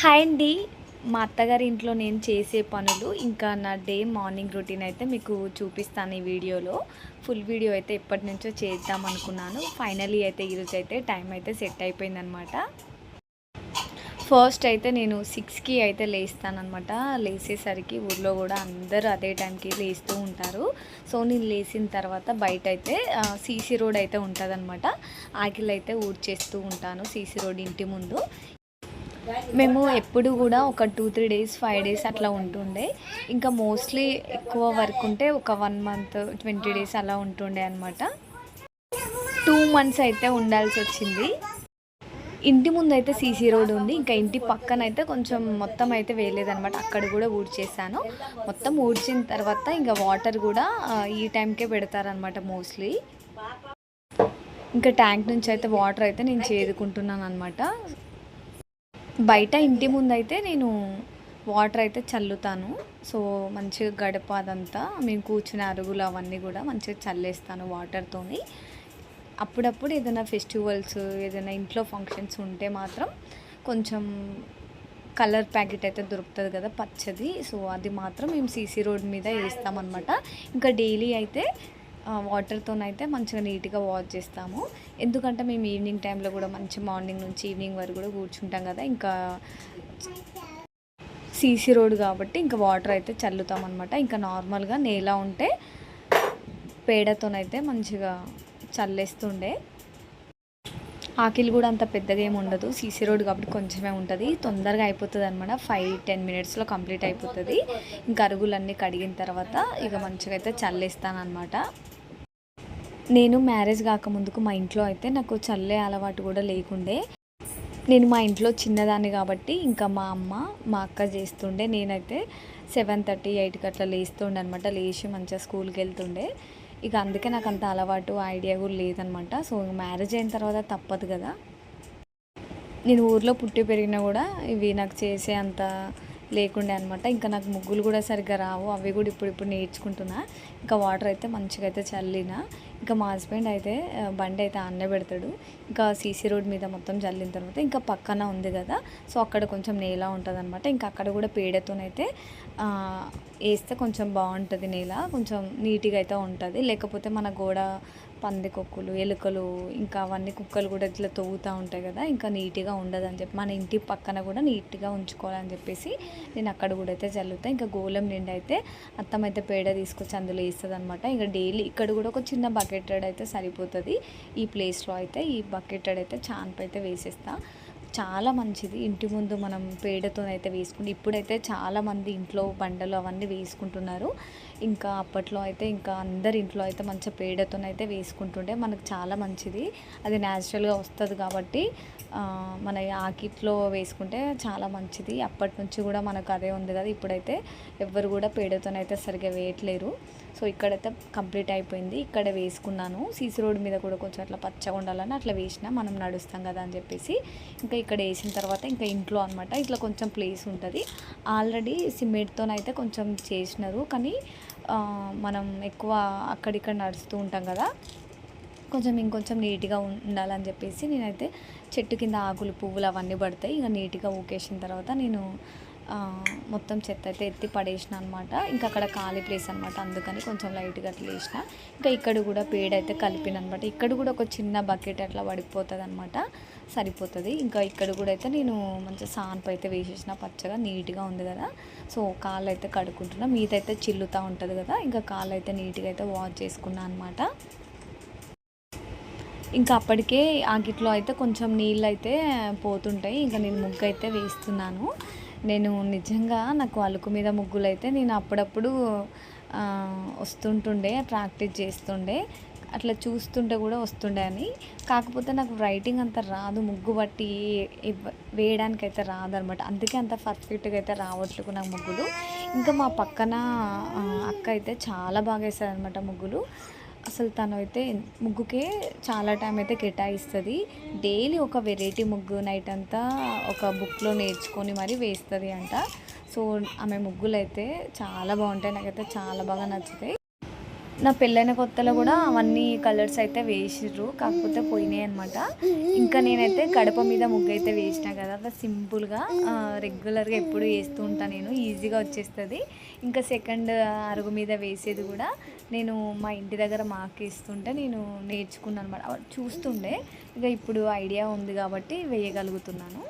Hi అండి. మా అత్తగారి ఇంట్లో నేను చేసే పనులు ఇంకా నా డే మార్నింగ్ రొటీన్ అయితే మీకు చూపిస్తాను ఈ వీడియోలో. ఫుల్ వీడియో అయితే ఎప్పటి నుంచో చేద్దాం అనుకున్నాను. ఫైనలీ అయితే ఈరోజు అయితే టైం అయితే సెట్ అయిపోయిందనమాట. ఫస్ట్ అయితే నేను 6కి అయితే లేస్తానమాట. లేచేసరికి ఊర్లో కూడా అందరూ అదే టైంకి లేస్తూ ఉంటారు. సో నేను లేచిన తర్వాత బయట అయితే సీసీ రోడ్ అయితే ఉంటుందన్నమాట. ఆకిలి అయితే ఊడ్చేస్తూ ఉంటాను సీసీ రోడ్ ఇంటి ముందు. మేము ఎప్పుడు కూడా ఒక 2-3 డేస్ 5 డేస్ అట్లా ఉంటుండే. ఇంకా మోస్ట్లీ ఎక్కువ వర్క్ ఉంటే ఒక 1 మంత్ 20 డేస్ అలా ఉంటుండే అనమాట. 2 మంత్స్ అయితే ఉండాల్సి వచ్చింది. ఇంటి ముందు అయితే సీసీ రోడ్ ఉంది. ఇంకా ఇంటి పక్కన అయితే కొంచెం మొత్తం అయితే వేయలేదనమాట. అక్కడ కూడా ఊడ్చేసాను. మొత్తం ఊడ్చిన తర్వాత ఇంకా వాటర్ కూడా ఈ టైంకే పెడతారనమాట మోస్ట్లీ. ఇంకా ట్యాంక్ నుంచి అయితే వాటర్ అయితే నేను చేదుకుంటున్నాను అనమాట. బయట ఇంటి ముందైతే నేను వాటర్ అయితే చల్లుతాను. సో మంచిగా గడప అదంతా మేము కూర్చునే అరుగులు అవన్నీ కూడా మంచిగా చల్లేస్తాను వాటర్తోని. అప్పుడప్పుడు ఏదైనా ఫెస్టివల్స్ ఏదైనా ఇంట్లో ఫంక్షన్స్ ఉంటే మాత్రం కొంచెం కలర్ ప్యాకెట్ అయితే దొరుకుతుంది కదా పచ్చది. సో అది మాత్రం మేము సీసీ రోడ్ మీద వేస్తామన్నమాట. ఇంకా డైలీ అయితే వాటర్తోనైతే మంచిగా నీట్గా వాష్ చేస్తాము. ఎందుకంటే మేము ఈవినింగ్ టైంలో కూడా మంచి మార్నింగ్ నుంచి ఈవినింగ్ వరకు కూడా కూర్చుంటాం కదా. ఇంకా సీసీ రోడ్ కాబట్టి ఇంకా వాటర్ అయితే చల్లుతాం అనమాట. ఇంకా నార్మల్గా నేల ఉంటే పేడతోనైతే మంచిగా చల్లేస్తుండే. ఆకిలి కూడా అంత పెద్దగా ఏమి ఉండదు. సీసీ రోడ్ కాబట్టి కొంచెమే ఉంటుంది. తొందరగా అయిపోతుంది అనమాట. 5-10 మినిట్స్లో కంప్లీట్ అయిపోతుంది. ఇంకా అరుగులన్నీ కడిగిన తర్వాత ఇక మంచిగా అయితే చల్లేస్తాను అనమాట. నేను మ్యారేజ్ కాకముందుకు మా ఇంట్లో అయితే నాకు చల్లే అలవాటు కూడా లేకుండే. నేను మా ఇంట్లో చిన్నదాన్ని కాబట్టి ఇంకా మా అమ్మ మా అక్క చేస్తుండే. నేనైతే 7:30-8కి అట్లా లేస్తుండే అనమాట. లేచి మంచిగా స్కూల్కి వెళ్తుండే. ఇక అందుకే నాకు అంత అలవాటు ఐడియా కూడా లేదనమాట. సో మ్యారేజ్ అయిన తర్వాత తప్పదు కదా. నేను ఊర్లో పుట్టి పెరిగినా కూడా ఇవి నాకు చేసే అంత లేకుండే అనమాట. ఇంకా నాకు ముగ్గులు కూడా సరిగ్గా రావు. అవి కూడా ఇప్పుడు నేర్చుకుంటున్నా. ఇంకా వాటర్ అయితే మంచిగా అయితే చల్లిన. ఇంకా మా హస్బెండ్ అయితే బండి అయితే అన్నే పెడతాడు. ఇంకా సీసీ రోడ్ మీద మొత్తం చల్లిన తర్వాత ఇంకా పక్కన ఉంది కదా, సో అక్కడ కొంచెం నేల ఉంటుంది అనమాట. ఇంకా అక్కడ కూడా పేడతోనైతే వేస్తే కొంచెం బాగుంటుంది. నేల కొంచెం నీట్గా అయితే ఉంటుంది. లేకపోతే మన గోడ పందికొక్కులు ఎలుకలు ఇంకా అవన్నీ కుక్కలు కూడా ఇట్లా తవ్వుతూ ఉంటాయి కదా, ఇంకా నీట్గా ఉండదని చెప్పి మన ఇంటి పక్కన కూడా నీట్గా ఉంచుకోవాలని చెప్పేసి నేను అక్కడ కూడా అయితే చల్లుతాను. ఇంకా గోళం నిండి అయితే అత్తమైతే పేడ తీసుకొచ్చి అందులో వేస్తుంది అనమాట. ఇంకా డైలీ ఇక్కడ కూడా ఒక చిన్న బకెటెడ్ అయితే సరిపోతుంది. ఈ ప్లేస్లో అయితే ఈ బకెటెడ్ అయితే చాన్పు అయితే వేసేస్తా. చాలా మంచిది. ఇంటి ముందు మనం పేడతోనైతే వేసుకుంటే ఇప్పుడైతే చాలామంది ఇంట్లో బండలు అవన్నీ వేసుకుంటున్నారు. ఇంకా అప్పట్లో అయితే ఇంకా అందరి ఇంట్లో అయితే మంచిగా పేడతోనైతే వేసుకుంటుండే. మనకు చాలా మంచిది. అది న్యాచురల్గా వస్తుంది కాబట్టి మన ఆకిట్లో వేసుకుంటే చాలా మంచిది. అప్పటి నుంచి కూడా మనకు అదే ఉంది కదా. ఇప్పుడైతే ఎవ్వరు కూడా పేడతోనైతే సరిగ్గా వేయట్లేరు. సో ఇక్కడైతే కంప్లీట్ అయిపోయింది. ఇక్కడ వేసుకున్నాను. సీసీ రోడ్ మీద కూడా కొంచెం అట్లా పచ్చగా ఉండాలని అట్లా వేసినా, మనం నడుస్తాం కదా అని చెప్పేసి. ఇంకా ఇక్కడ వేసిన తర్వాత ఇంకా ఇంట్లో అనమాట ఇట్లా కొంచెం ప్లేస్ ఉంటుంది. ఆల్రెడీ సిమెంట్తోనైతే కొంచెం చేసినారు, కానీ మనం ఎక్కువ అక్కడిక్కడ నడుస్తూ ఉంటాం కదా, కొంచెం ఇంకొంచెం నీట్గా ఉండాలని చెప్పేసి నేనైతే చెట్టు కింద ఆకులు పువ్వులు అవన్నీ పడతాయి. ఇక నీట్గా ఊకేసిన తర్వాత నేను మొత్తం చెత్త అయితే ఎత్తి పడేసిన అనమాట. ఇంకా అక్కడ ఖాళీ ప్లేస్ అనమాట, అందుకని కొంచెం లైట్గా అట్లా వేసిన. ఇంకా ఇక్కడ కూడా పేడ అయితే కలిపిన అనమాట. ఇక్కడ కూడా ఒక చిన్న బకెట్ అట్లా పడిపోతుంది అనమాట, సరిపోతుంది. ఇంకా ఇక్కడ కూడా అయితే నేను మంచిగా సాన్పు అయితే వేసేసిన, పచ్చగా నీట్గా ఉంది కదా. సో కాళ్ళు అయితే కడుక్కుంటున్నా, మీదైతే చిల్లుతూ ఉంటుంది కదా. ఇంకా కాళ్ళు అయితే నీట్గా అయితే వాష్ చేసుకున్నాను అనమాట. ఇంకా అప్పటికే ఆకిట్లో అయితే కొంచెం నీళ్ళు అయితే పోతుంటాయి. ఇంకా నేను ముగ్గు అయితే వేస్తున్నాను. నేను నిజంగా నాకు అలుకు మీద ముగ్గులు అయితే నేను అప్పుడప్పుడు వస్తుంటుండే, ప్రాక్టీస్ చేస్తుండే, అట్లా చూస్తుంటే కూడా వస్తుండే అని. కాకపోతే నాకు రైటింగ్ అంత రాదు, ముగ్గు బట్టి వేయడానికి అయితే రాదనమాట. అందుకే అంత పర్ఫెక్ట్గా అయితే రావట్లేదు నాకు ముగ్గులు. ఇంకా మా పక్కన అక్క అయితే చాలా బాగా వేస్తుంది అనమాట ముగ్గులు. అసలు తను అయితే ముగ్గుకే చాలా టైం అయితే కేటాయిస్తుంది. డైలీ ఒక వెరైటీ ముగ్గు నైట్ అంతా ఒక బుక్లో నేర్చుకొని మరీ వేస్తుంది అంట. సో ఆమె ముగ్గులు అయితే చాలా బాగుంటాయి, నాకైతే చాలా బాగా నచ్చుతాయి. నా పెళ్ళైన కొత్తలో కూడా అవన్నీ కలర్స్ అయితే వేసిర్రు, కాకపోతే పోయినాయి అనమాట. ఇంకా నేనైతే గడప మీద ముగ్గు అయితే వేసినా కదా, అలా సింపుల్గా రెగ్యులర్గా ఎప్పుడు వేస్తూ ఉంటాను నేను, ఈజీగా వచ్చేస్తుంది. ఇంకా సెకండ్ అరుగు మీద వేసేది కూడా నేను మా ఇంటి దగ్గర మాకు ఇస్తుంటే నేను నేర్చుకున్నాను అనమాట, చూస్తుండే. ఇక ఇప్పుడు ఐడియా ఉంది కాబట్టి వేయగలుగుతున్నాను.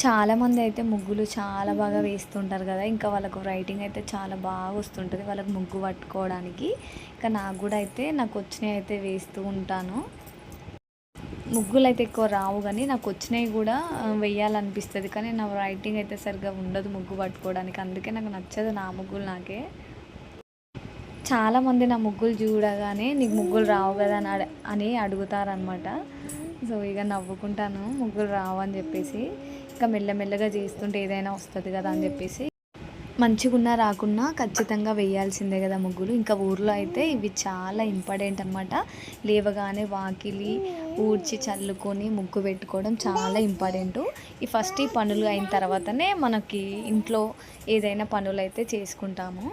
చాలామంది అయితే ముగ్గులు చాలా బాగా వేస్తుంటారు కదా, ఇంకా వాళ్ళకు రైటింగ్ అయితే చాలా బాగా వస్తుంటుంది వాళ్ళకు ముగ్గు పట్టుకోవడానికి. ఇంకా నాకు కూడా అయితే నాకు వచ్చినవి అయితే వేస్తూ ఉంటాను. ముగ్గులు అయితే ఎక్కువ రావు కానీ నాకు వచ్చినవి కూడా వేయాలనిపిస్తుంది, కానీ నా రైటింగ్ అయితే సరిగ్గా ఉండదు ముగ్గు పట్టుకోవడానికి, అందుకే నాకు నచ్చదు నా ముగ్గులు నాకే. చాలామంది నా ముగ్గులు చూడగానే నీకు ముగ్గులు రావు కదా అని అడుగుతారనమాట. సో ఇక నవ్వుకుంటాను ముగ్గులు రావు అని చెప్పేసి. ఇంకా మెల్లమెల్లగా చేస్తుంటే ఏదైనా వస్తుంది కదా అని చెప్పేసి, మంచిగున్నా రాకున్నా ఖచ్చితంగా వేయాల్సిందే కదా ముగ్గులు. ఇంకా ఊర్లో అయితే ఇవి చాలా ఇంపార్టెంట్ అనమాట. లేవగానే వాకిలి ఊడ్చి చల్లుకొని ముగ్గు పెట్టుకోవడం చాలా ఇంపార్టెంటు. ఈ పనులు అయిన తర్వాతనే మనకి ఇంట్లో ఏదైనా పనులు అయితే చేసుకుంటాము.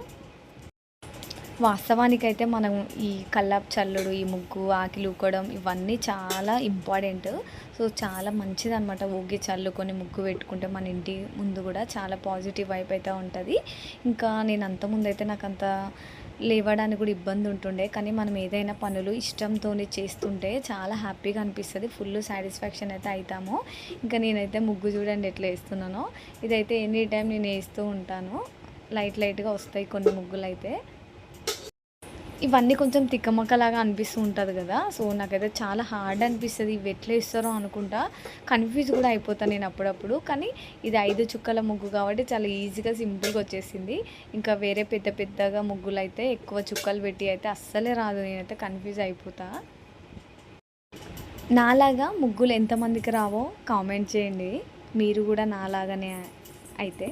వాస్తవానికైతే మనం ఈ కల్లాపు చల్లుడు, ఈ ముగ్గు ఆకిలి ఊకడం ఇవన్నీ చాలా ఇంపార్టెంట్. సో చాలా మంచిదన్నమాట. ఊగి చల్లుకొని ముగ్గు పెట్టుకుంటే మన ఇంటి ముందు కూడా చాలా పాజిటివ్ వైబ్ అయితే ఉంటుంది. ఇంకా నేను అంతకుముందు అయితే నాకు అంత లేవడానికి కూడా ఇబ్బంది ఉంటుండే, కానీ మనం ఏదైనా పనులు ఇష్టంతో చేస్తుంటే చాలా హ్యాపీగా అనిపిస్తుంది, ఫుల్ సాటిస్ఫాక్షన్ అయితే అవుతాము. ఇంకా నేనైతే ముగ్గు చూడండి ఎట్లా వేస్తున్నానో, ఇదైతే ఎనీ టైం నేను వేస్తూ ఉంటాను. లైట్గా వస్తాయి కొన్ని ముగ్గులు అయితే. ఇవన్నీ కొంచెం తిక్కమక్కలాగా అనిపిస్తూ ఉంటుంది కదా, సో నాకైతే చాలా హార్డ్ అనిపిస్తుంది. ఇవి ఎట్లా ఇస్తారో అనుకుంటా, కన్ఫ్యూజ్ కూడా అయిపోతాను నేను అప్పుడప్పుడు. కానీ ఇది 5 చుక్కల ముగ్గు కాబట్టి చాలా ఈజీగా సింపుల్గా వచ్చేసింది. ఇంకా వేరే పెద్దగా ముగ్గులు అయితే ఎక్కువ చుక్కలు పెట్టి అయితే అస్సలే రాదు, నేనైతే కన్ఫ్యూజ్ అయిపోతా. నాలాగా ముగ్గులు ఎంతమందికి రావో కామెంట్ చేయండి, మీరు కూడా నాలాగానే అయితే.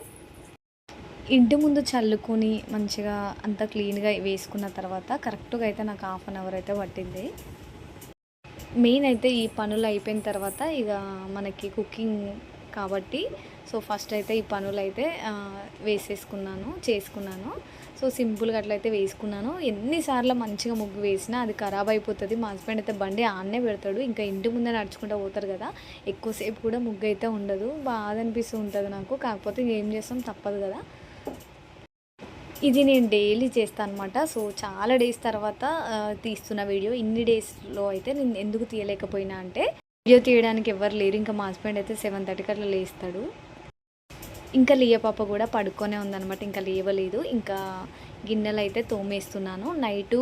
ఇంటి ముందు చల్లుకొని మంచిగా అంతా క్లీన్గా వేసుకున్న తర్వాత కరెక్ట్గా అయితే నాకు 1/2 అవర్ అయితే పట్టింది. మెయిన్ అయితే ఈ పనులు అయిపోయిన తర్వాత ఇక మనకి కుకింగ్ కాబట్టి, సో ఫస్ట్ అయితే ఈ పనులు అయితే చేసుకున్నాను. సో సింపుల్గా అట్లయితే వేసుకున్నాను. ఎన్నిసార్లు మంచిగా ముగ్గు వేసినా అది ఖరాబ్ అయిపోతుంది. మా హస్బెండ్ అయితే బండి ఆన్నే పెడతాడు, ఇంకా ఇంటి ముందే నడుచుకుంటూ పోతారు కదా, ఎక్కువసేపు కూడా ముగ్గు అయితే ఉండదు, బాధ అనిపిస్తూ ఉంటుంది నాకు. కాకపోతే ఏం చేస్తాం, తప్పదు కదా. ఇది నేను డైలీ చేస్తాను అనమాట. సో చాలా డేస్ తర్వాత తీస్తున్న వీడియో. ఇన్ని డేస్లో అయితే నేను ఎందుకు తీయలేకపోయినా అంటే, వీడియో తీయడానికి ఎవరు లేరు. ఇంకా మా హస్బెండ్ అయితే 7:30కి అట్లా లేస్తాడు. ఇంకా లియ పాప కూడా పడుకొనే ఉందనమాట, ఇంకా లేవలేదు. ఇంకా గిన్నెలు అయితే తోమేస్తున్నాను. నైటు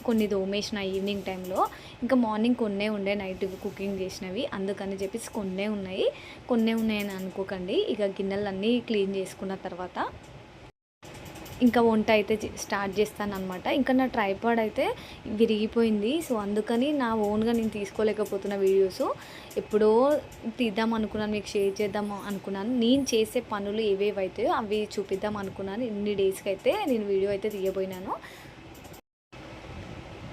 కొన్ని తోమేసిన ఈవినింగ్ టైంలో, ఇంకా మార్నింగ్ కొన్నే ఉండే నైట్ కుకింగ్ చేసినవి, అందుకని చెప్పేసి కొన్నే ఉన్నాయని అనుకోకండి. ఇక గిన్నెలన్నీ క్లీన్ చేసుకున్న తర్వాత ఇంకా వంట అయితే స్టార్ట్ చేస్తాను అనమాట. ఇంకా నా ట్రైపాడ్ అయితే విరిగిపోయింది, సో అందుకని నా ఓన్గా నేను తీసుకోలేకపోతున్న వీడియోస్. ఎప్పుడో తీద్దాం అనుకున్నాను, మీకు షేర్ చేద్దాం అనుకున్నాను. నేను చేసే పనులు ఏవేవైతాయో అవి చూపిద్దాం అనుకున్నాను. ఇన్ని డేస్కి అయితే నేను వీడియో అయితే తీయబోయినాను.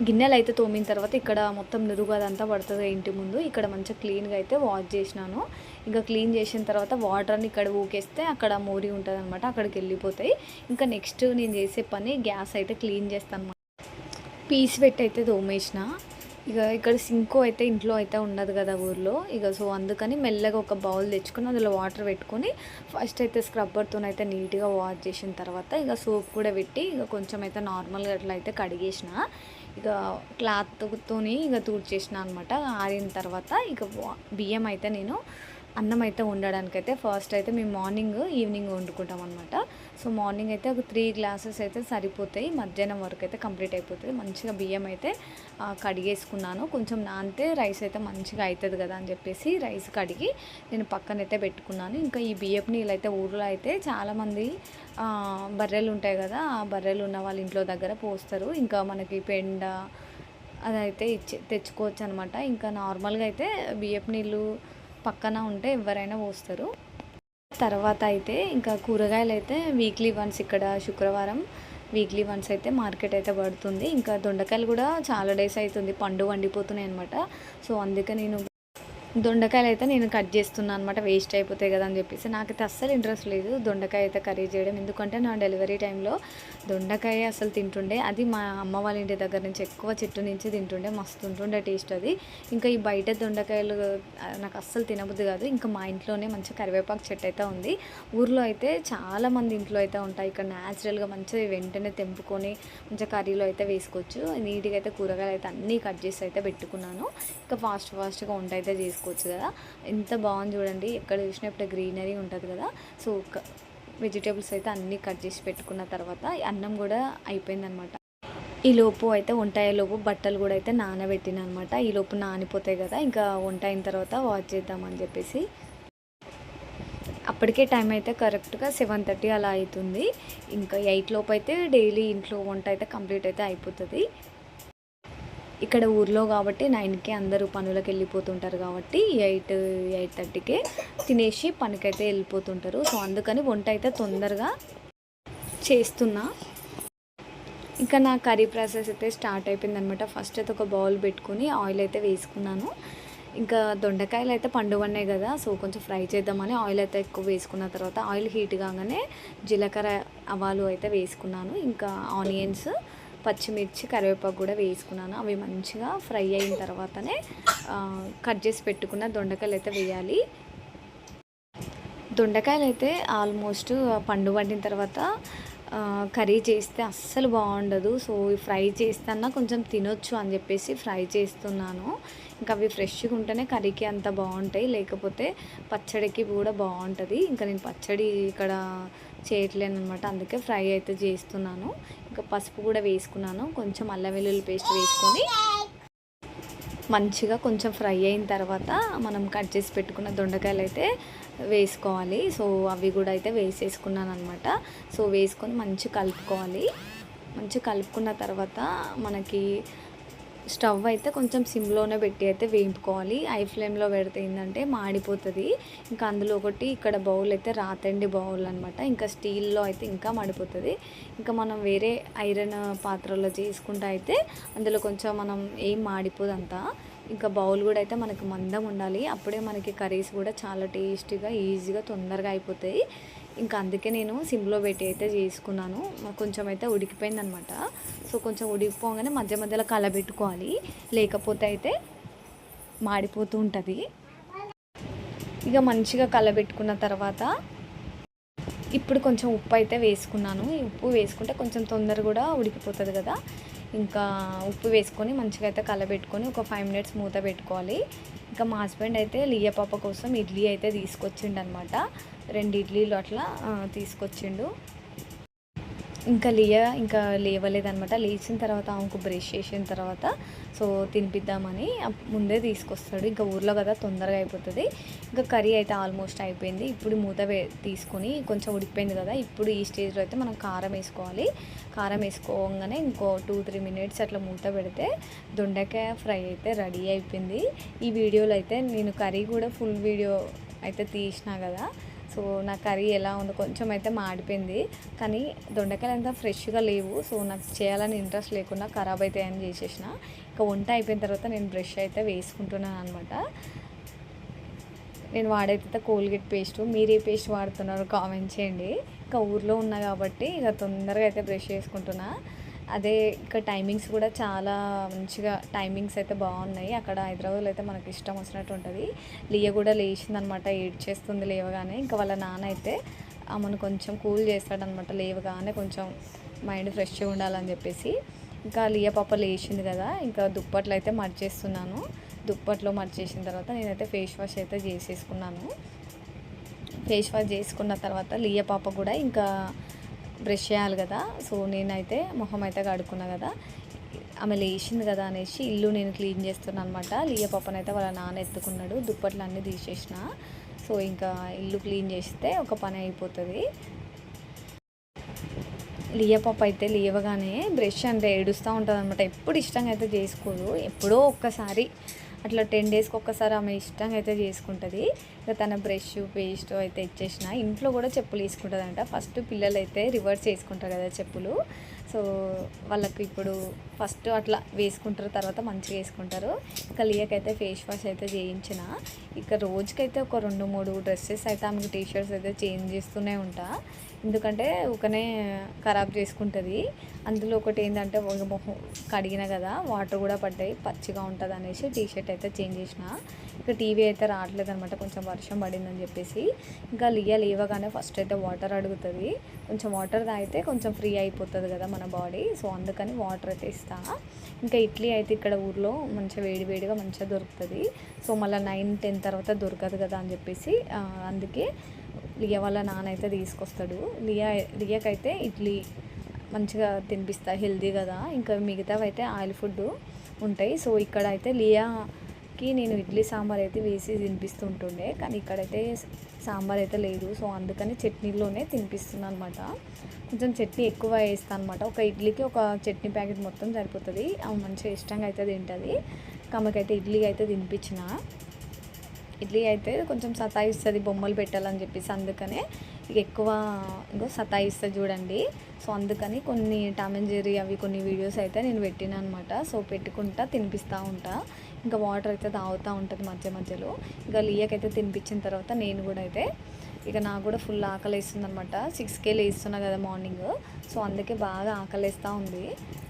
గిన్నెలు అయితే తోమిన తర్వాత ఇక్కడ మొత్తం నురుగు అదంతా పడుతుంది ఇంటి ముందు. ఇక్కడ మంచిగా క్లీన్గా అయితే వాష్ చేసినాను. ఇంకా క్లీన్ చేసిన తర్వాత వాటర్ని ఇక్కడ ఊకేస్తే అక్కడ మోరి ఉంటుంది అనమాట, అక్కడికి వెళ్ళిపోతాయి. ఇంకా నెక్స్ట్ నేను చేసే పని గ్యాస్ అయితే క్లీన్ చేస్తాను. పీస్ పెట్టి అయితే తోమేసిన. ఇక ఇక్కడ సింకో అయితే ఇంట్లో అయితే ఉండదు కదా ఊర్లో, ఇక సో అందుకని మెల్లగా ఒక బౌల్ తెచ్చుకొని అందులో వాటర్ పెట్టుకొని ఫస్ట్ అయితే స్క్రబ్బర్తో అయితే నీట్గా వాష్ చేసిన తర్వాత ఇక సోప్ కూడా పెట్టి ఇక కొంచెం అయితే నార్మల్గా అట్లా అయితే కడిగేసిన. ఇక క్లాత్తో ఇక తూడ్చేసిన అనమాట. ఆరిన తర్వాత ఇక బియ్యం అయితే నేను అన్నం అయితే వండడానికైతే ఫస్ట్ అయితే మేము ఈవినింగ్ వండుకుంటాం అనమాట. సో మార్నింగ్ అయితే ఒక 3 గ్లాసెస్ అయితే సరిపోతాయి, మధ్యాహ్నం వరకు అయితే కంప్లీట్ అయిపోతుంది. మంచిగా బియ్యం అయితే కడిగేసుకున్నాను. కొంచెం నానితే రైస్ అయితే మంచిగా అవుతుంది కదా అని చెప్పేసి రైస్ కడిగి నేను పక్కనైతే పెట్టుకున్నాను. ఇంకా ఈ బియ్యపు నీళ్ళు అయితే ఊర్లో అయితే చాలామంది బర్రెలు ఉంటాయి కదా, ఆ బర్రెలు ఉన్న వాళ్ళ ఇంట్లో దగ్గర పోస్తారు. ఇంకా మనకి పెండ అదైతే తెచ్చుకోవచ్చు అనమాట. ఇంకా నార్మల్గా అయితే బియ్యపు నీళ్ళు పక్కన ఉంటే ఎవరైనా పోస్తారు. తర్వాత అయితే ఇంకా కూరగాయలు అయితే వీక్లీ వన్స్, ఇక్కడ శుక్రవారం వీక్లీ వన్స్ అయితే మార్కెట్ అయితే పడుతుంది. ఇంకా దొండకాయలు కూడా చాలా డేస్ అవుతుంది పండు వండిపోతున్నాయి అనమాట. సో అందుకే నేను దొండకాయలు అయితే నేను కట్ చేస్తున్నాను అనమాట, వేస్ట్ అయిపోతాయి కదా అని చెప్పేసి. నాకైతే అస్సలు ఇంట్రెస్ట్ లేదు దొండకాయ అయితే కర్రీ చేయడం, ఎందుకంటే నా డెలివరీ టైంలో దొండకాయ అసలు తింటుండే. అది మా అమ్మ వాళ్ళ ఇంటి దగ్గర నుంచి ఎక్కువ చెట్టు నుంచి తింటుండే, మస్తు ఉంటుండే టేస్ట్ అది. ఇంకా ఈ బయట దొండకాయలు నాకు అస్సలు తినబుద్ది కాదు. ఇంకా మా ఇంట్లోనే మంచి కరివేపాకు చెట్టు అయితే ఉంది. ఊర్లో అయితే చాలామంది ఇంట్లో అయితే ఉంటాయి, ఇక్కడ న్యాచురల్గా మంచిగా వెంటనే తెంపుకొని మంచిగా కర్రీలో అయితే వేసుకోవచ్చు. నీట్గా అయితే కూరగాయలు అయితే అన్నీ కట్ చేసి అయితే పెట్టుకున్నాను. ఇంకా ఫాస్ట్గా వంట అయితే చేసుకోవచ్చు కదా. ఎంత బాగుంది చూడండి, ఎక్కడ చూసినా ఇప్పుడు గ్రీనరీ ఉంటుంది కదా. సో వెజిటేబుల్స్ అయితే అన్నీ కట్ చేసి పెట్టుకున్న తర్వాత అన్నం కూడా అయిపోయిందనమాట. ఈ లోపు అయితే వంట అయ్యేలోపు బట్టలు కూడా అయితే నానబెట్టిన అనమాట. ఈ లోపు నానిపోతాయి కదా, ఇంకా వంట అయిన తర్వాత వాష్ చేద్దామని చెప్పేసి. అప్పటికే టైం అయితే కరెక్ట్గా 7:30 అలా అవుతుంది. ఇంకా 8 లోపు అయితే డైలీ ఇంట్లో వంట అయితే కంప్లీట్ అయితే అయిపోతుంది. ఇక్కడ ఊర్లో కాబట్టి 9కి అందరూ పనులకు వెళ్ళిపోతుంటారు కాబట్టి 8-8:30కే తినేసి పనికైతే వెళ్ళిపోతుంటారు. సో అందుకని వంట అయితే తొందరగా చేస్తున్నా. ఇంకా నా కర్రీ ప్రాసెస్ అయితే స్టార్ట్ అయిపోయింది అనమాట. ఫస్ట్ అయితే ఒక బౌల్ పెట్టుకుని ఆయిల్ అయితే వేసుకున్నాను. ఇంకా దొండకాయలు అయితే పండువన్నాయి కదా, సో కొంచెం ఫ్రై చేద్దామని ఆయిల్ అయితే ఎక్కువ వేసుకున్న తర్వాత ఆయిల్ హీట్ కాగానే జీలకర్ర ఆవాలు అయితే వేసుకున్నాను. ఇంకా ఆనియన్స్, పచ్చిమిర్చి, కరివేపాకు కూడా వేసుకున్నాను. అవి మంచిగా ఫ్రై అయిన తర్వాతనే కట్ చేసి పెట్టుకున్న దొండకాయలు అయితే వేయాలి. దొండకాయలు అయితే ఆల్మోస్ట్ పండు వండిన తర్వాత కర్రీ చేస్తే అస్సలు బాగుండదు. సో ఫ్రై చేస్తానా కొంచెం తినొచ్చు అని చెప్పేసి ఫ్రై చేస్తున్నాను. ఇంకా అవి ఫ్రెష్గా ఉంటేనే కర్రీకి అంత బాగుంటాయి, లేకపోతే పచ్చడికి కూడా బాగుంటుంది. ఇంకా నేను పచ్చడి ఇక్కడ చేయట్లేను అనమాట, అందుకే ఫ్రై అయితే చేస్తున్నాను. ఇంకా పసుపు కూడా వేసుకున్నాను, కొంచెం అల్లం వెల్లుల్లి పేస్ట్ వేసుకొని మంచిగా కొంచెం ఫ్రై అయిన తర్వాత మనం కట్ చేసి పెట్టుకున్న దొండకాయలు అయితే వేసుకోవాలి. సో అవి కూడా అయితే వేసేసుకున్నాను అనమాట. సో వేసుకొని మంచిగా కలుపుకోవాలి. మంచిగా కలుపుకున్న తర్వాత మనకి స్టవ్ అయితే కొంచెం సిమ్లోనే పెట్టి అయితే వేయించుకోవాలి. హై ఫ్లేమ్లో పెడితే ఏంటంటే మాడిపోతుంది. ఇంకా అందులో ఒకటి ఇక్కడ బౌల్ అయితే రాతండి బౌల్ అనమాట, ఇంకా స్టీల్లో అయితే ఇంకా మాడిపోతుంది. ఇంకా మనం వేరే ఐరన్ పాత్రలో చేసుకుంటే అయితే అందులో కొంచెం మనం ఏం మాడిపోదంతా. ఇంకా బౌల్ కూడా అయితే మనకి మందం ఉండాలి, అప్పుడే మనకి కర్రీస్ కూడా చాలా టేస్టీగా ఈజీగా తొందరగా అయిపోతాయి. ఇంకా అందుకే నేను సిమ్లో పెట్టి అయితే చేసుకున్నాను. కొంచెం అయితే ఉడికిపోయింది అనమాట. సో కొంచెం ఉడికిపోగానే మధ్య మధ్యలో కలబెట్టుకోవాలి, లేకపోతే అయితే మాడిపోతూ ఉంటుంది. ఇక మంచిగా కలబెట్టుకున్న తర్వాత ఇప్పుడు కొంచెం ఉప్పు అయితే వేసుకున్నాను. ఈ ఉప్పు వేసుకుంటే కొంచెం తొందర కూడా ఉడికిపోతుంది కదా. ఇంకా ఉప్పు వేసుకొని మంచిగా అయితే కలబెట్టుకొని ఒక 5 మినిట్స్ మూత పెట్టుకోవాలి. ఇంకా మా హస్బెండ్ అయితే లియ పాప కోసం ఇడ్లీ అయితే తీసుకొచ్చిండు అనమాట. 2 ఇడ్లీలు అట్లా తీసుకొచ్చిండు. ఇంకా ఇంకా లేవలేదనమాట. లేచిన తర్వాత ఆమెకు బ్రష్ చేసిన తర్వాత సో తినిపిద్దామని ముందే తీసుకొస్తాడు. ఇంకా ఊర్లో కదా తొందరగా అయిపోతుంది. ఇంకా కర్రీ అయితే ఆల్మోస్ట్ అయిపోయింది. ఇప్పుడు మూత తీసుకొని కొంచెం ఉడికిపోయింది కదా, ఇప్పుడు ఈ స్టేజ్లో అయితే మనం కారం వేసుకోవాలి. కారం వేసుకోగానే ఇంకో 2-3 మినిట్స్ అట్లా మూత పెడితే దొండకాయ ఫ్రై అయితే రెడీ అయిపోయింది. ఈ వీడియోలో అయితే నేను కర్రీ కూడా ఫుల్ వీడియో అయితే తీసిన కదా. సో నా కర్రీ ఎలా ఉందో కొంచెం అయితే మాడిపోయింది, కానీ దొండకాయలు అంతా ఫ్రెష్గా లేవు. సో నాకు చేయాలని ఇంట్రెస్ట్ లేకుండా ఖరాబ్ అవుతాయని చేసేసిన. ఇంకా వంట అయిపోయిన తర్వాత నేను బ్రష్ అయితే వేసుకుంటున్నాను అనమాట. నేను వాడైతే కోల్గేట్ పేస్ట్, మీరు ఏ పేస్ట్ వాడుతున్నారో కామెంట్ చేయండి. ఇంకా ఊర్లో ఉన్నా కాబట్టి ఇక తొందరగా అయితే బ్రష్ చేసుకుంటున్నా. అదే ఇక్కడ టైమింగ్స్ కూడా చాలా మంచిగా టైమింగ్స్ అయితే బాగున్నాయి. అక్కడ హైదరాబాద్లో అయితే మనకి ఇష్టం వచ్చినట్టు ఉంటుంది. లియ కూడా లేచిందనమాట, ఏడ్చేస్తుంది లేవగానే. ఇంకా వాళ్ళ నాన్న అయితే ఆమెను కొంచెం కూల్ చేస్తాడనమాట, లేవగానే కొంచెం మైండ్ ఫ్రెష్గా ఉండాలని చెప్పేసి. ఇంకా లియ పాప లేచింది కదా, ఇంకా దుప్పట్లు అయితే మర్చేస్తున్నాను. దుప్పట్లో మర్చేసిన తర్వాత నేనైతే ఫేస్ వాష్ అయితే చేసేసుకున్నాను. ఫేస్ వాష్ చేసుకున్న తర్వాత లియ పాప కూడా ఇంకా బ్రష్ చేయాలి కదా. సో నేనైతే మొహం అయితే కడుక్కున్నా కదా, ఆమె లేచింది కదా అనేసి ఇల్లు నేను క్లీన్ చేస్తున్నాను అనమాట. లియ పాపనైతే వాళ్ళ నాన్న ఎత్తుకున్నాడు, దుప్పట్లు అన్నీ తీసేసిన. సో ఇంకా ఇల్లు క్లీన్ చేస్తే ఒక పని అయిపోతుంది. లియ పాప అయితే లేవగానే బ్రష్ అంటే ఏడుస్తూ ఉంటుంది అనమాట. ఎప్పుడు ఇష్టంగా అయితే చేసుకోదు, ఎప్పుడో ఒక్కసారి అట్లా 10 డేస్కి ఒక్కసారి ఆమె ఇష్టంగా అయితే చేసుకుంటుంది. ఇక తన బ్రష్ పేస్ట్ అయితే ఇచ్చేసిన. ఇంట్లో కూడా చెప్పులు వేసుకుంటుందంట. ఫస్ట్ పిల్లలు అయితే రివర్స్ చేసుకుంటారు కదా చెప్పులు. సో వాళ్ళకు ఇప్పుడు ఫస్ట్ అట్లా వేసుకుంటారు, తర్వాత మంచిగా వేసుకుంటారు. ఇక లియాకైతే ఫేస్ వాష్ అయితే చేయించిన. ఇక రోజుకైతే ఒక 2-3 డ్రెస్సెస్ అయితే ఆమెకు టీషర్ట్స్ అయితే చేంజ్ చేస్తూనే ఉంటా. ఎందుకంటే ఊకనే ఖరాబ్ చేసుకుంటుంది. అందులో ఒకటి ఏంటంటే మొహం కడిగిన కదా వాటర్ కూడా పడ్డాయి, పచ్చిగా ఉంటుంది అనేసి టీషర్ట్ అయితే చేంజ్ చేసిన. ఇక టీవీ అయితే రావట్లేదు అనమాట, కొంచెం వర్షం పడిందని చెప్పేసి. ఇంకా లియా లేవగానే ఫస్ట్ అయితే వాటర్ అడుగుతుంది. కొంచెం వాటర్ తాగితే కొంచెం ఫ్రీ అయిపోతుంది కదా మన బాడీ. సో అందుకని వాటర్ అయితే ఇస్తా. ఇంకా ఇడ్లీ అయితే ఇక్కడ ఊర్లో మంచిగా వేడివేడిగా మంచిగా దొరుకుతుంది. సో మళ్ళీ 9-10 తర్వాత దొరకదు కదా అని చెప్పేసి అందుకే లియా వాళ్ళ నాన్న అయితే తీసుకొస్తాడు. లియాకైతే ఇడ్లీ మంచిగా తినిపిస్తా, హెల్దీ కదా. ఇంకా మిగతావి అయితే ఆయిల్ ఫుడ్ ఉంటాయి. సో ఇక్కడ అయితే లియాకి నేను ఇడ్లీ సాంబార్ అయితే వేసి తినిపిస్తుంటుండే, కానీ ఇక్కడైతే సాంబార్ అయితే లేదు. సో అందుకని చట్నీలోనే తినిపిస్తున్నాను అనమాట. కొంచెం చట్నీ ఎక్కువ వేస్తాను అనమాట. ఒక ఇడ్లీకి ఒక చట్నీ ప్యాకెట్ మొత్తం సరిపోతుంది. అవి మంచిగా ఇష్టంగా అయితే తింటుంది. ఆమెకైతే ఇడ్లీ అయితే తినిపించిన. ఇడ్లీ అయితే కొంచెం సతాయిస్తుంది బొమ్మలు పెట్టాలని చెప్పేసి, అందుకనే ఇక ఎక్కువ ఇంకో సతాయిస్తుంది చూడండి. సో అందుకని కొన్ని టామ్ అండ్ జెర్రీ అవి కొన్ని వీడియోస్ అయితే నేను పెట్టిన అనమాట. సో పెట్టుకుంటా తినిపిస్తూ ఉంటా. ఇంకా వాటర్ అయితే తాగుతూ ఉంటుంది మధ్య మధ్యలో. ఇంకా లియాకైతే తినిపించిన తర్వాత నేను కూడా అయితే ఇక నాకు కూడా ఫుల్ ఆకలి వేస్తుంది అనమాట. 6కే లేస్తున్నా కదా మార్నింగ్. సో అందుకే బాగా ఆకలి వేస్తూ ఉంది.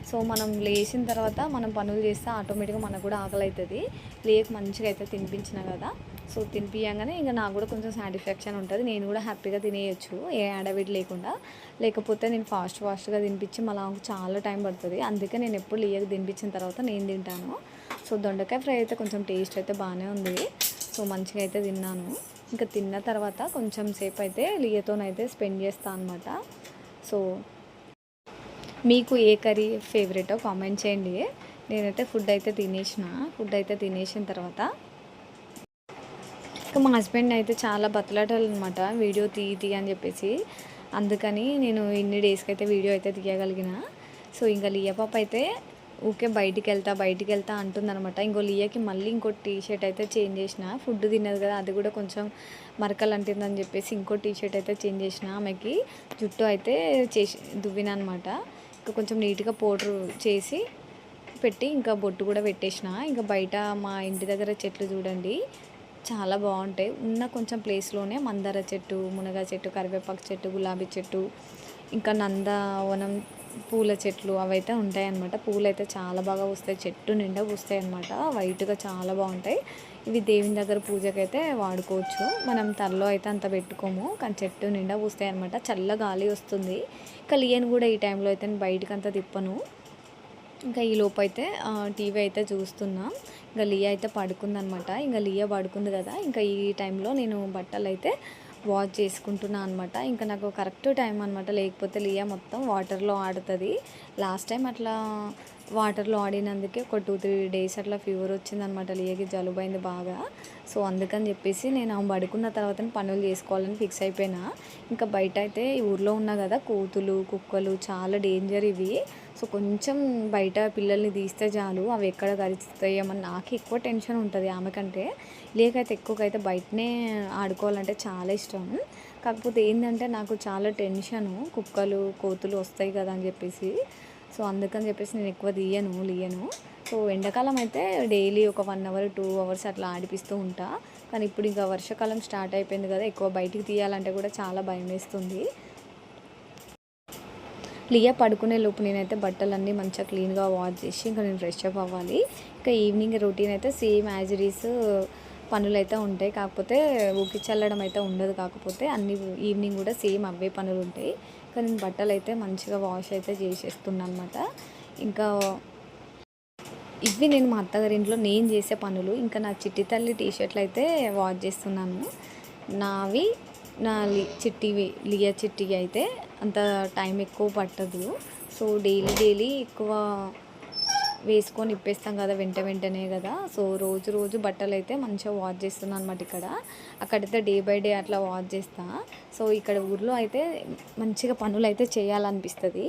సో మనం లేచిన తర్వాత మనం పనులు చేస్తే ఆటోమేటిక్గా మనకు కూడా ఆకలి అవుతుంది. లేక మంచిగా అయితే తినిపించిన కదా, సో తినిపించగానే ఇంకా నాకు కూడా కొంచెం సాటిస్ఫాక్షన్ ఉంటుంది. నేను కూడా హ్యాపీగా తినేయచ్చు ఏ ఆడవిడి లేకుండా. లేకపోతే నేను ఫాస్ట్గా తినిపించి మళ్ళీ నాకు చాలా టైం పడుతుంది. అందుకే నేను ఎప్పుడు లియాకి తినిపించిన తర్వాత నేను తింటాను. సో దొండకాయ ఫ్రై అయితే కొంచెం టేస్ట్ అయితే బాగానే ఉంది. సో మంచిగా అయితే తిన్నాను. ఇంకా తిన్న తర్వాత కొంచెం సేపు అయితే లియాతోనైతే స్పెండ్ చేస్తాను అనమాట. సో మీకు ఏ కర్రీ ఫేవరెటో కామెంట్ చేయండి. నేనైతే ఫుడ్ అయితే తినేసిన తర్వాత ఇంకా మా హస్బెండ్ అయితే చాలా బతలాటాలు అనమాట, వీడియో తీ అని చెప్పేసి. అందుకని నేను ఇన్ని డేస్కి అయితే వీడియో అయితే తీయగలిగిన. సో ఇంకా లియా పాప అయితే ఊకే బయటికి వెళ్తా అంటుందన్నమాట. ఇంకో లియాకి మళ్ళీ ఇంకో టీషర్ట్ అయితే చేంజ్ చేసిన. ఫుడ్ తిన్నది కదా, అది కూడా కొంచెం మరకలు అంటుందని చెప్పేసి ఇంకో టీషర్ట్ అయితే చేంజ్ చేసిన. ఆమెకి జుట్టు అయితే దువ్విన అనమాట. ఇంకా కొంచెం నీట్గా పౌడర్ చేసి పెట్టి ఇంకా బొట్టు కూడా పెట్టేసిన. ఇంకా బయట మా ఇంటి దగ్గర చెట్లు చూడండి చాలా బాగుంటాయి. ఉన్న కొంచెం ప్లేస్లోనే మందార చెట్టు, మునగ చెట్టు, కరివేపాకు చెట్టు, గులాబీ చెట్టు, ఇంకా నందవనం పూల చెట్లు అవైతే ఉంటాయి అన్నమాట. పూలు అయితే చాలా బాగా పూస్తాయి, చెట్టు నిండా పూస్తాయి అన్నమాట. వైట్గా చాలా బాగుంటాయి. ఇవి దేవుని దగ్గర పూజకైతే వాడుకోవచ్చు. మనం తలలో అయితే అంత పెట్టుకోము, కానీ చెట్టు నిండా పూస్తాయి అన్నమాట. చల్ల గాలి వస్తుంది. ఇంకా లియన్ కూడా ఈ టైంలో అయితే బయటకు అంతా తిప్పను. ఇంకా ఈ లోపు అయితే టీవీ అయితే చూస్తున్నాం. ఇంకా లియా అయితే పడుకుందనమాట. ఇంకా లియా పడుకుంది కదా, ఇంకా ఈ టైంలో నేను బట్టలు అయితే వాష్ చేసుకుంటున్నాను అనమాట. ఇంకా నాకు కరెక్ట్ టైం అనమాట, లేకపోతే లియా మొత్తం వాటర్లో ఆడుతుంది. లాస్ట్ టైం అట్లా వాటర్లో ఆడినందుకే ఒక 2-3 డేస్ అట్లా ఫీవర్ వచ్చిందనమాట. లియాకి జలుబైంది బాగా. సో అందుకని చెప్పేసి నేను పడుకున్న తర్వాత పనులు చేసుకోవాలని ఫిక్స్ అయిపోయినా. ఇంకా బయట అయితే ఈ ఊర్లో ఉన్నా కదా, కోతులు కుక్కలు చాలా డేంజర్ ఇవి. సో కొంచెం బయట పిల్లల్ని తీస్తే చాలు అవి ఎక్కడ కరుస్తాయేమని నాకు ఎక్కువ టెన్షన్ ఉంటుంది. ఆమెకంటే లేకైతే ఎక్కువగా బయటనే ఆడుకోవాలంటే చాలా ఇష్టం. కాకపోతే ఏంటంటే నాకు చాలా టెన్షను, కుక్కలు కోతులు వస్తాయి కదా అని చెప్పేసి. సో అందుకని చెప్పేసి నేను ఎక్కువ లియను. సో ఎండాకాలం అయితే డైలీ ఒక 1 అవర్ 2 అవర్స్ అట్లా ఆడిపిస్తూ ఉంటా. కానీ ఇప్పుడు ఇంకా వర్షాకాలం స్టార్ట్ అయిపోయింది కదా, ఎక్కువ బయటికి తీయాలంటే కూడా చాలా భయం వేస్తుంది. లియా పడుకునే లోపు నేనైతే బట్టలన్నీ మంచిగా క్లీన్గా వాష్ చేసి ఇంకా నేను ఫ్రెష్ అప్ అవ్వాలి. ఇంకా ఈవినింగ్ రొటీన్ అయితే సేమ్ యాజ్ ఇట్ ఈస్ పనులు అయితే ఉంటాయి. కాకపోతే ఊకి చల్లడం అయితే ఉండదు. కాకపోతే అన్ని ఈవినింగ్ కూడా సేమ్ అవే పనులు ఉంటాయి. కానీ నేను బట్టలు అయితే మంచిగా వాష్ అయితే చేసేస్తున్నాను అనమాట. ఇంకా ఇవి నేను మా అత్తగారింట్లో నేను చేసే పనులు. ఇంకా నా చిట్టి తల్లి టీషర్ట్లు అయితే వాష్ చేస్తున్నాను. నావి నా లియా చిట్టి అయితే అంత టైం ఎక్కువ పట్టదు. సో డైలీ ఎక్కువ వేసుకొని ఇప్పేస్తాం కదా వెంటనే కదా. సో రోజు బట్టలు అయితే మంచిగా వాష్ చేస్తున్నాను అనమాట. అక్కడైతే డే బై డే అట్లా వాష్ చేస్తా. సో ఇక్కడ ఊర్లో అయితే మంచిగా పనులు అయితే చేయాలనిపిస్తుంది.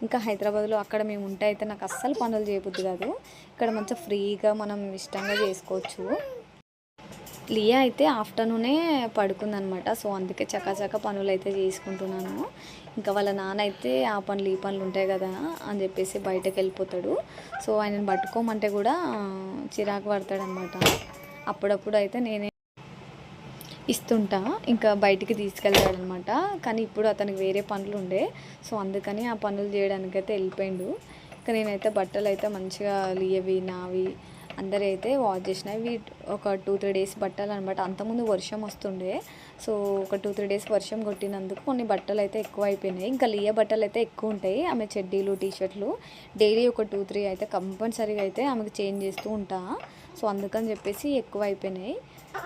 ఇంకా హైదరాబాద్లో అక్కడ మేము ఉంటే అయితే నాకు అస్సలు పనులు చేయబుద్ది కాదు. ఇక్కడ మంచిగా ఫ్రీగా మనం ఇష్టంగా చేసుకోవచ్చు. లియా అయితే ఆఫ్టర్నూనే పడుకుందనమాట. సో అందుకే చకాచక పనులు అయితే చేసుకుంటున్నాను. ఇంకా వాళ్ళ నాన్న అయితే ఆ పనులు ఈ పనులు ఉంటాయి కదా అని చెప్పేసి బయటకు వెళ్ళిపోతాడు. సో ఆయనను పట్టుకోమంటే కూడా చిరాకు పడతాడనమాట. అప్పుడప్పుడు అయితే నేనే ఇస్తుంటా, ఇంకా బయటికి తీసుకెళ్తాడనమాట. కానీ ఇప్పుడు అతనికి వేరే పనులు ఉండే, సో అందుకని ఆ పనులు చేయడానికి అయితే వెళ్ళిపోయిండు. ఇంకా నేనైతే బట్టలు అయితే మంచిగా లియవి నావి అందరూ అయితే వాష్ చేసినాయి. ఒక 2-3 డేస్ బట్టలు అనమాట. అంతకుముందు వర్షం వస్తుండే, సో ఒక 2-3 డేస్ వర్షం కొట్టినందుకు కొన్ని బట్టలు అయితే ఎక్కువ అయిపోయినాయి. ఇంకా లియ బట్టలు అయితే ఎక్కువ ఉంటాయి. ఆమె చెడ్డీలు టీషర్ట్లు డైలీ ఒక 2-3 అయితే కంపల్సరీగా అయితే ఆమెకు చేంజ్ చేస్తూ ఉంటా. సో అందుకని చెప్పేసి ఎక్కువ అయిపోయినాయి.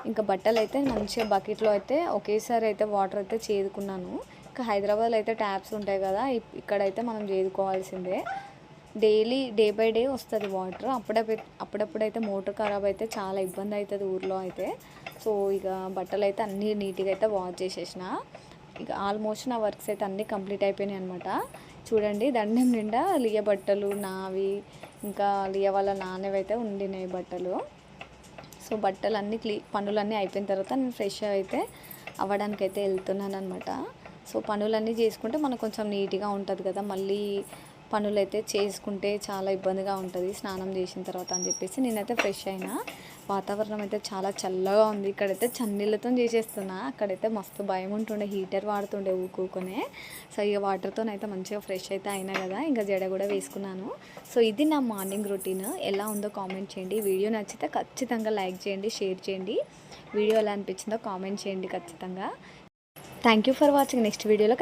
ఇంకా బట్టలు అయితే మంచిగా బకెట్లో అయితే ఒకేసారి అయితే వాటర్ అయితే చేదుకున్నాను. ఇంకా హైదరాబాద్లో అయితే ట్యాప్స్ ఉంటాయి కదా, ఇక్కడైతే మనం చేదుకోవాల్సిందే. డైలీ డే బై డే వస్తుంది వాటర్. అప్పుడప్పుడైతే మోటార్ ఖరాబ్ అయితే చాలా ఇబ్బంది అవుతుంది ఊర్లో అయితే. సో ఇక బట్టలు అయితే అన్నీ నీట్గా అయితే వాష్ చేసేసిన. ఇక ఆల్మోస్ట్ నా వర్క్స్ అయితే అన్నీ కంప్లీట్ అయిపోయినాయి అనమాట. చూడండి దండం నిండా లియ బట్టలు నావి, ఇంకా లియ వాళ్ళ నాన్నవి అయితే ఉండినాయి బట్టలు. సో బట్టలన్నీ పనులన్నీ అయిపోయిన తర్వాత నేను ఫ్రెష్ అయితే అవ్వడానికి అయితే వెళ్తున్నాను అనమాట. సో పనులన్నీ చేసుకుంటే మనకు కొంచెం నీట్గా ఉంటుంది కదా, మళ్ళీ పనులు అయితే చేసుకుంటే చాలా ఇబ్బందిగా ఉంటుంది స్నానం చేసిన తర్వాత అని చెప్పేసి నేనైతే ఫ్రెష్ అయినా. వాతావరణం అయితే చాలా చల్లగా ఉంది. ఇక్కడైతే చన్నీళ్ళతో చేసేస్తున్నా. అక్కడైతే మస్తు భయం ఉంటుండే, హీటర్ వాడుతుండే ఊకూకునే. సో ఇక వాటర్తోనైతే మంచిగా ఫ్రెష్ అయితే అయినా కదా, ఇంకా జడ కూడా వేసుకున్నాను. సో ఇది నా మార్నింగ్ రొటీన్. ఎలా ఉందో కామెంట్ చేయండి. వీడియో నచ్చితే ఖచ్చితంగా లైక్ చేయండి, షేర్ చేయండి. వీడియో ఎలా అనిపించిందో కామెంట్ చేయండి ఖచ్చితంగా. Thank you for watching. Next వీడియోలో